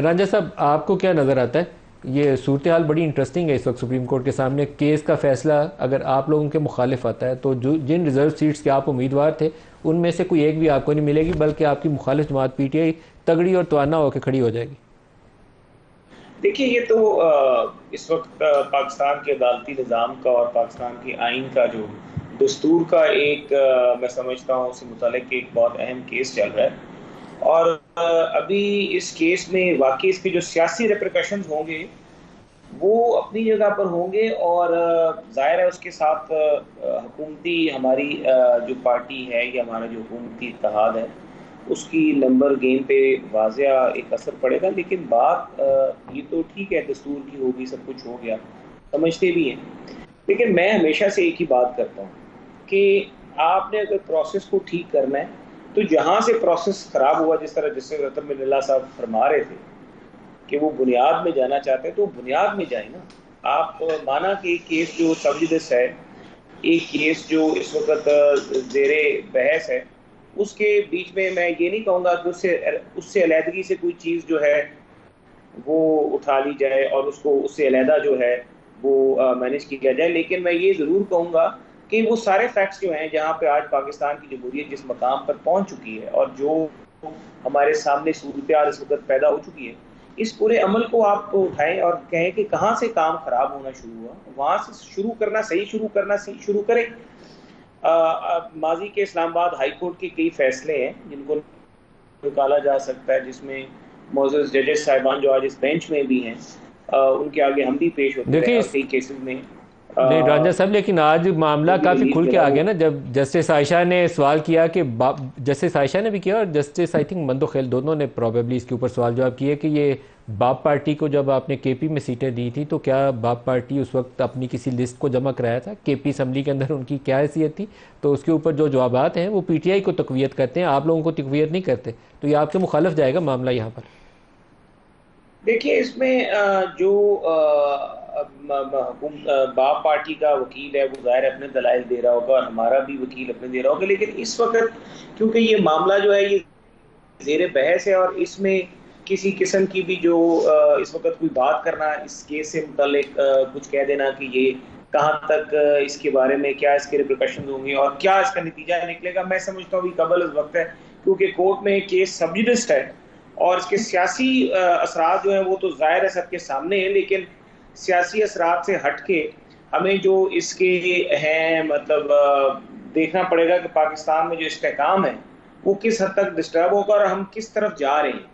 रांझा साहब, आपको क्या नज़र आता है? ये सूरत हाल बड़ी इंटरेस्टिंग है इस वक्त सुप्रीम कोर्ट के सामने। केस का फैसला अगर आप लोगों के मुखालिफ आता है तो जो जिन रिजर्व सीट्स के आप उम्मीदवार थे उनमें से कोई एक भी आपको नहीं मिलेगी, बल्कि आपकी मुखालिफ जमात पीटीआई तगड़ी और तवाना होकर खड़ी हो जाएगी। देखिए, ये तो इस वक्त पाकिस्तान के अदालती निज़ाम का और पाकिस्तान के आइन का जो दस्तूर का एक मैं समझता हूँ उससे मुतालिक एक बहुत अहम केस चल रहा है। और अभी इस केस में वाकई इसके जो सियासी रिप्रिकॉशंस होंगे वो अपनी जगह पर होंगे। और जाहिर है उसके साथ हुकूमती हमारी जो पार्टी है या हमारा जो हुकूमती इत्तेहाद है उसकी नंबर गेम पे वाज़िया एक असर पड़ेगा। लेकिन बात ये तो ठीक है, दस्तूर की होगी, सब कुछ हो गया, समझते भी हैं। लेकिन मैं हमेशा से एक ही बात करता हूँ कि आपने अगर प्रोसेस को ठीक करना है तो जहाँ से प्रोसेस खराब हुआ, जिस तरह जिससे रतन मिल्ला साहब फरमा रहे थे कि वो बुनियाद में जाना चाहते हैं, तो बुनियाद में जाए ना। आप माना कि एक केस जो सबजुडिस है, एक केस जो इस वक्त जेरे बहस है, उसके बीच में मैं ये नहीं कहूँगा कि उससे उससे अलहदगी से कोई चीज़ जो है वो उठा ली जाए और उसको उससे अलहदा जो है वो मैनेज किया जाए। लेकिन मैं ये ज़रूर कहूँगा कि वो सारे फैक्ट्स जो हैं जहाँ पे आज पाकिस्तान की जमहूरियत जिस मकाम पर पहुँच चुकी है और जो हमारे सामने सूरत हाल इस वक्त पैदा हो चुकी है, इस पूरे अमल को आप उठाएं और कहें कि कहाँ से काम खराब होना शुरू हुआ, वहां से शुरू शुरू करें। माजी के इस्लामाबाद हाई कोर्ट के कई फैसले हैं जिनको निकाला जा सकता है, जिसमें मोअज़्ज़ज़ जजेस साहिबान जो आज इस बेंच में भी हैं, उनके आगे हम भी पेश होते रहे देखिए और कई केसेस में नहीं रांझा साहब, लेकिन आज मामला उनकी काफ़ी रिलीज खुल जो के है आ वो। गया ना, जब जस्टिस आयशा ने सवाल किया कि जस्टिस आयशा ने भी किया और जस्टिस आई थिंक मंदोखेल दोनों ने प्रॉबेबली इसके ऊपर सवाल जवाब किए कि ये बाप पार्टी को जब आपने केपी में सीटें दी थी तो क्या बाप पार्टी उस वक्त अपनी किसी लिस्ट को जमा कराया था? केपी असम्बली के अंदर उनकी क्या हैसियत थी? तो उसके ऊपर जो जवाबात हैं वो पीटीआई को तकवीत करते हैं, आप लोगों को तकवीत नहीं करते। तो ये आपके मुखालफ जाएगा मामला यहाँ पर। देखिए, इसमें जो बाप पार्टी का वकील है वो ज़ाहिर अपने दलाइल दे रहा होगा और हमारा भी वकील अपने दे रहा होगा। लेकिन इस वक्त क्योंकि ये मामला जो है ये ज़ेरे बहस है और इसमें किसी किस्म की भी जो इस वक्त कोई बात करना इस केस से मुतालिक कुछ कह देना कि ये कहाँ तक इसके बारे में क्या इसके रिप्रिकॉशंस होंगे और क्या इसका नतीजा निकलेगा, मैं समझता हूँ कि कबल इस वक्त है। क्योंकि कोर्ट में केस सबजुडिस है और इसके सियासी असरात जो हैं वो तो जाहिर है सबके सामने है। लेकिन सियासी असरात से हटके हमें जो इसके हैं मतलब देखना पड़ेगा कि पाकिस्तान में जो इस्तेहकाम है वो किस हद तक डिस्टर्ब होगा और हम किस तरफ जा रहे हैं।